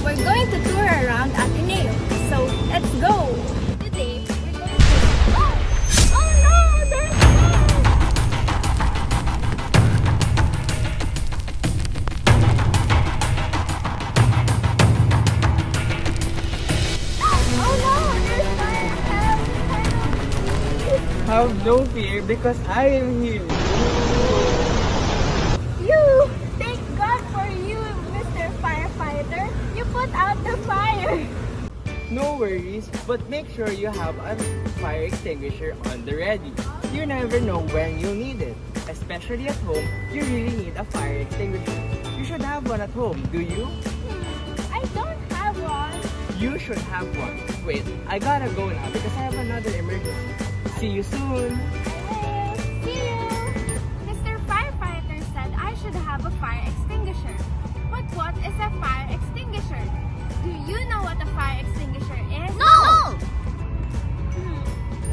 we're going to tour around Ateneo. So, let's go! Today, we're going to... Oh no! There's fire! Oh no! There's fire! Help! Have no fear because I am here. You! Thank God for you, Mr. Firefighter! You put out the fire! No worries, but make sure you have a fire extinguisher on the ready. You never know when you'll need it. Especially at home, you really need a fire extinguisher. You should have one at home, do you? I don't have one. You should have one. Wait, I gotta go now because I have another emergency. See you soon! I will. See you! Mr. Firefighter said I should have a fire extinguisher. But what is a fire extinguisher? Do you know what a fire extinguisher is? No!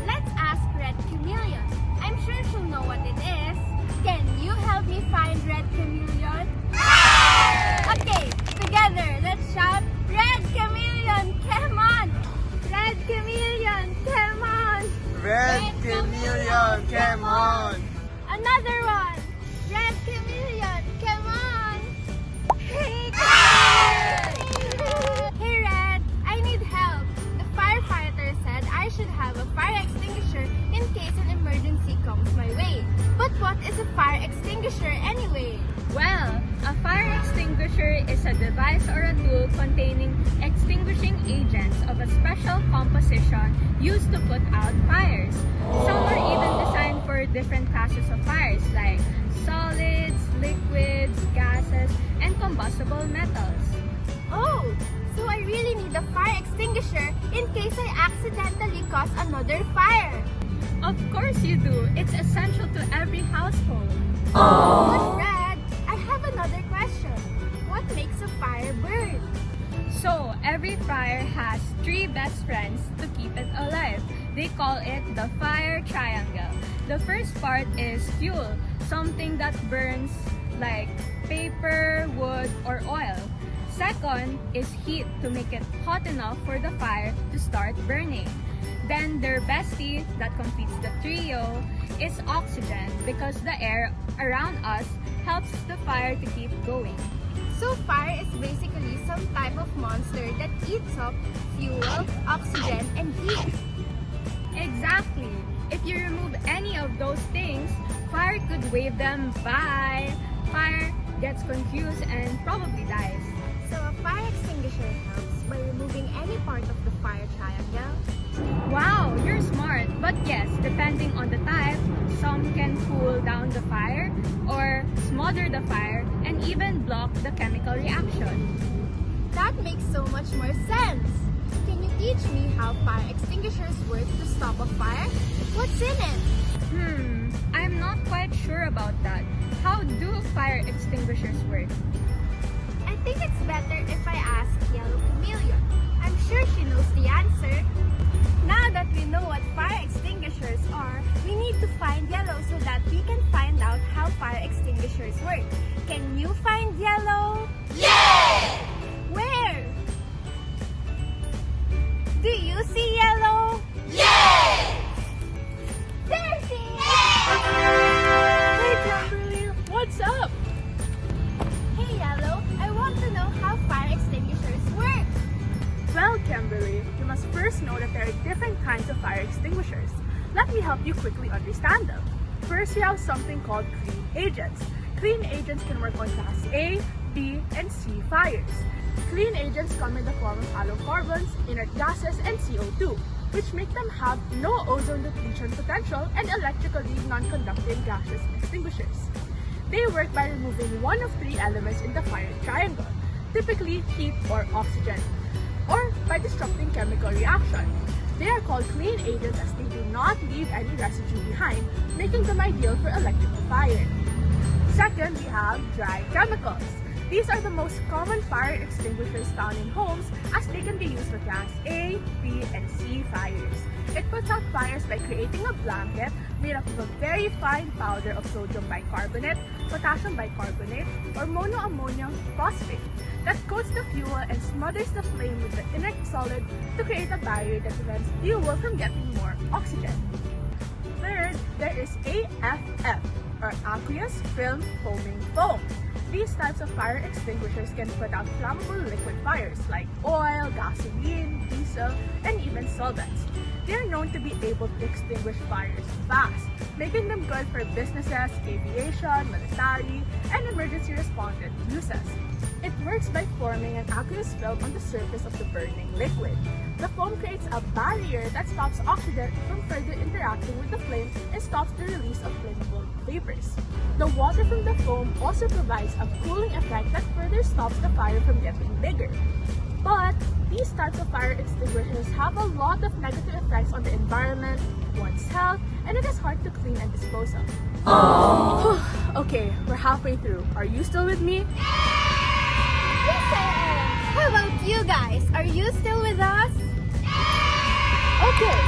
Let's ask Red Chameleon. I'm sure she'll know what it is. Can you help me find Red Chameleon? Okay, together, let's shout, Red Chameleon, come on! Red Chameleon, come on! Red Chameleon, come on! Another one! Red Chameleon, come on! Hey, Hey Red, I need help. The firefighter said I should have a fire extinguisher in case an emergency comes my way. But what is a fire extinguisher anyway? Well, a fire extinguisher is a device or a tool containing extinguishing agents of a special composition used to put out fires. Some are even designed for different classes of fires like solids, liquids, gases, and combustible metals. Oh, so I really need a fire extinguisher in case I accidentally cause another fire. Of course you do. It's essential to every household. But Red, I have another question. What makes a fire burn? So, every fire has three best friends to keep it alive. They call it the fire triangle. The first part is fuel, something that burns like paper, wood, or oil. Second is heat to make it hot enough for the fire to start burning. Then their bestie that completes the trio is oxygen because the air around us helps the fire to keep going. So fire is basically some type of monster that eats up fuel, oxygen, and heat. Exactly. If you remove any of those things, fire could wave them bye. Fire gets confused and probably dies. So a fire extinguisher helps by removing any part of the fire triangle. Wow, you're smart. But yes, depending on the type, some can cool down the fire or smother the fire and even block the chemical reaction. That makes so much more sense. Can you teach me how fire extinguishers work to stop a fire? What's in it? I'm not quite sure about that. How do fire extinguishers work? I think it's better if I ask Yellow Chameleon. I'm sure she knows the answer. Now that we know what fire extinguishers are, we need to find Yellow so that we can find out how fire extinguishers work. Can you find Yellow? Yay! Where? Do you see Yellow? Yay! There she is! Hey Chemberly, what's up? Hey Yellow, I want to know how fire extinguishers work. Well, Chemberly, you must first know that there are different kinds of fire extinguishers. Let me help you quickly understand them. First, you have something called clean agents. Clean agents can work on Class A, B, and C fires. Clean agents come in the form of halocarbons, inert gases, and CO2, which make them have no ozone depletion potential and electrically non-conductive gaseous extinguishers. They work by removing one of three elements in the fire triangle, typically heat or oxygen, or by disrupting chemical reaction. They are called clean agents as they do not leave any residue behind, making them ideal for electrical fire. Second, we have dry chemicals. These are the most common fire extinguishers found in homes as they can be used for Class A, B, and C fires. It puts out fires by creating a blanket made up of a very fine powder of sodium bicarbonate, potassium bicarbonate, or monoammonium phosphate. that coats the fuel and smothers the flame with the inert solid to create a barrier that prevents fuel from getting more oxygen. Third, there is AFF, or aqueous film foaming foam. These types of fire extinguishers can put out flammable liquid fires like oil, gasoline, diesel, and even solvents. They are known to be able to extinguish fires fast, making them good for businesses, aviation, military, and emergency respondent uses. It works by forming an aqueous film on the surface of the burning liquid. The foam creates a barrier that stops oxygen from further interacting with the flame and stops the release of flammable vapors. The water from the foam also provides a cooling effect that further stops the fire from getting bigger. But these types of fire extinguishers have a lot of negative effects on the environment, one's health, and it is hard to clean and dispose of. Okay, we're halfway through. Are you still with me? Yes, I am. How about you guys? Are you still with us? Okay,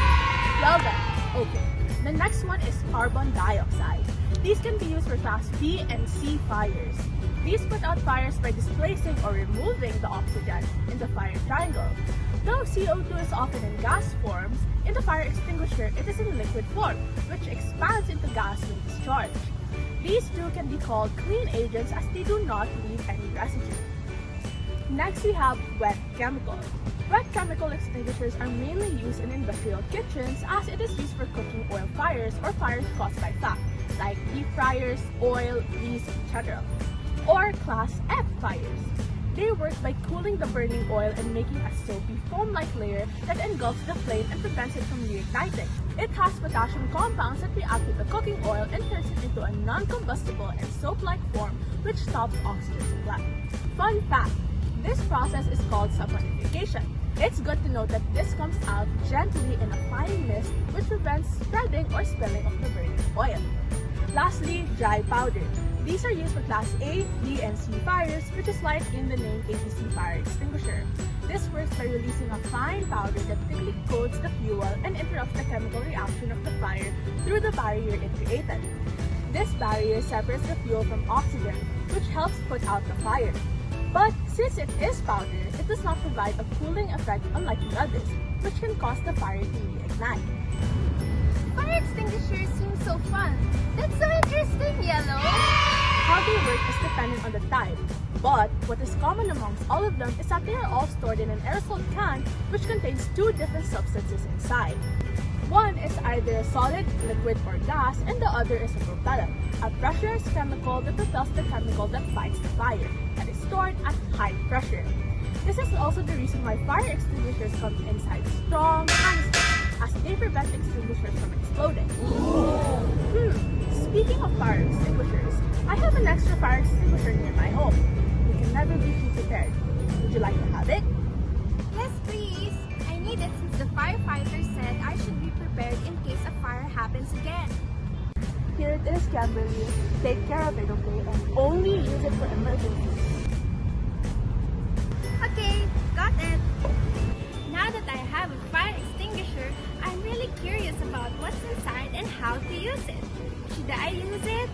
well then, okay. The next one is carbon dioxide. These can be used for class B and C fires. These put out fires by displacing or removing the oxygen in the fire triangle. Though CO2 is often in gas forms, in the fire extinguisher it is in liquid form, which expands into gas when discharged. These two can be called clean agents as they do not leave any residue. Next we have wet chemical. Wet chemical extinguishers are mainly used in industrial kitchens as it is used for cooking oil fires or fires caused by fat, like deep fryers, oil, grease, etc. Or class F fires. They work by cooling the burning oil and making a soapy foam-like layer that engulfs the flame and prevents it from reigniting. It has potassium compounds that react with the cooking oil and turns it into a non-combustible and soap-like form which stops oxygen supply. Fun fact! This process is called saponification. It's good to note that this comes out gently in a fine mist which prevents spreading or spilling of the burning oil. Lastly, dry powder. These are used for class A, B, and C fires, which is like in the name ABC fire extinguisher. This works by releasing a fine powder that thickly coats the fuel and interrupts the chemical reaction of the fire through the barrier it created. This barrier separates the fuel from oxygen, which helps put out the fire. But since it is powder, it does not provide a cooling effect unlike the others, which can cause the fire to reignite. Fire extinguishers seem so fun. That's so interesting, Yellow. How they work is dependent on the type, but what is common amongst all of them is that they are all stored in an aerosol can which contains two different substances inside. One is either a solid, liquid, or gas, and the other is a propellant, a pressurized chemical that propels the chemical that fights the fire and is stored at high pressure. This is also the reason why fire extinguishers come inside strong canisters, as they prevent extinguishers from exploding. Speaking of fire extinguishers, I have an extra fire extinguisher near my home. You can never be too prepared. Would you like to have it? Yes, please. I need it since the firefighter said I should be prepared in case a fire happens again. Here it is, Chemberly. Take care of it, okay? And only use it for emergencies. Okay, got it. Now that I have a fire extinguisher, I'm really curious about what's inside and how to use it. Should I use it?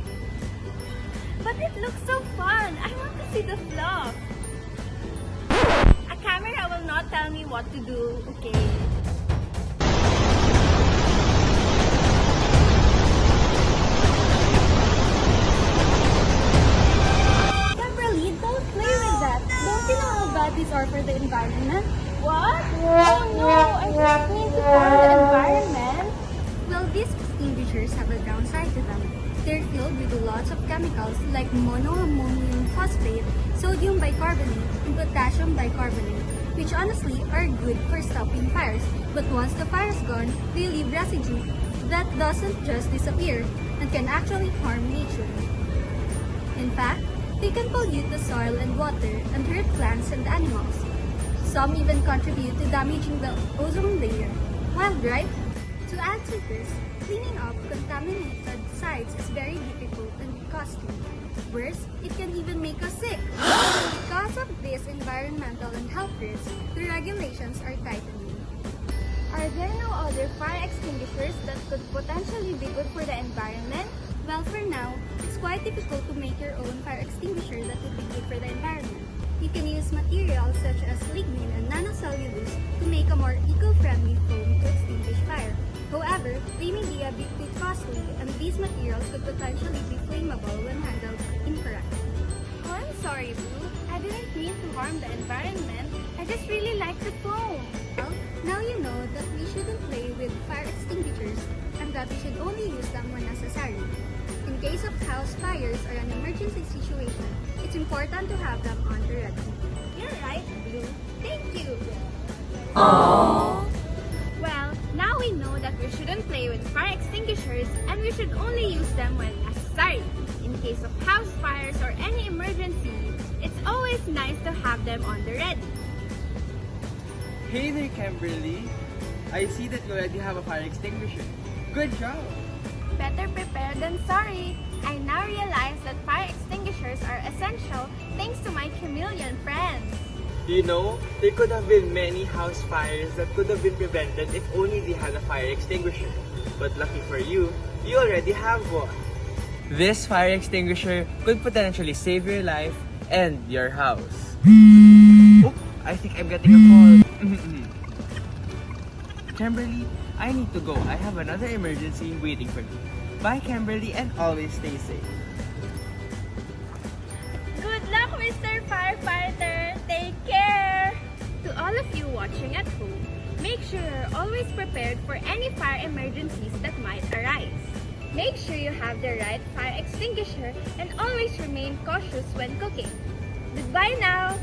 But it looks so fun. I want to see the fluff. A camera will not tell me what to do, okay? Kimberly, don't play with that. Don't you know how bad these are for the environment? What? Oh no, I don't need to harm the environment. Well, these extinguishers have a downside to them. They're filled with lots of chemicals like monoammonium phosphate, sodium bicarbonate, and potassium bicarbonate, which honestly are good for stopping fires. But once the fire's gone, they leave residue that doesn't just disappear and can actually harm nature. In fact, they can pollute the soil and water and hurt plants and animals. Some even contribute to damaging the ozone layer. Wild, right? To add to this, cleaning up contaminated sites is very difficult and costly. Worse, it can even make us sick. Because of these environmental and health risks, the regulations are tightening. Are there no other fire extinguishers that could potentially be good for the environment? Well, for now, it's quite difficult to make your own fire extinguisher that would be good for the environment. You can use use materials such as lignin and nanocellulose to make a more eco-friendly foam to extinguish fire. However, they may be a bit too costly and these materials could potentially be flammable when handled incorrectly. Oh, I'm sorry, Blue. I didn't mean to harm the environment. I just really like the foam. Well, now you know that we shouldn't play with fire extinguishers and that we should only use them when necessary. In case of house fires or an emergency situation, it's important to have them on the ready. You're right, Blue. Thank you. Aww. Well, now we know that we shouldn't play with fire extinguishers and we should only use them when necessary. In case of house fires or any emergency, it's always nice to have them on the ready. Hey there, Chemberly. I see that you already have a fire extinguisher. Good job! Better prepared than sorry. I now realize that fire extinguishers are essential thanks to my chameleon friends. You know, there could have been many house fires that could have been prevented if only they had a fire extinguisher. But lucky for you, you already have one. This fire extinguisher could potentially save your life and your house. Oh, I think I'm getting a call. Kimberly, I need to go. I have another emergency waiting for me. Bye, Kimberly, and always stay safe. Good luck, Mr. Firefighter! Take care! To all of you watching at home, make sure you're always prepared for any fire emergencies that might arise. Make sure you have the right fire extinguisher and always remain cautious when cooking. Goodbye now!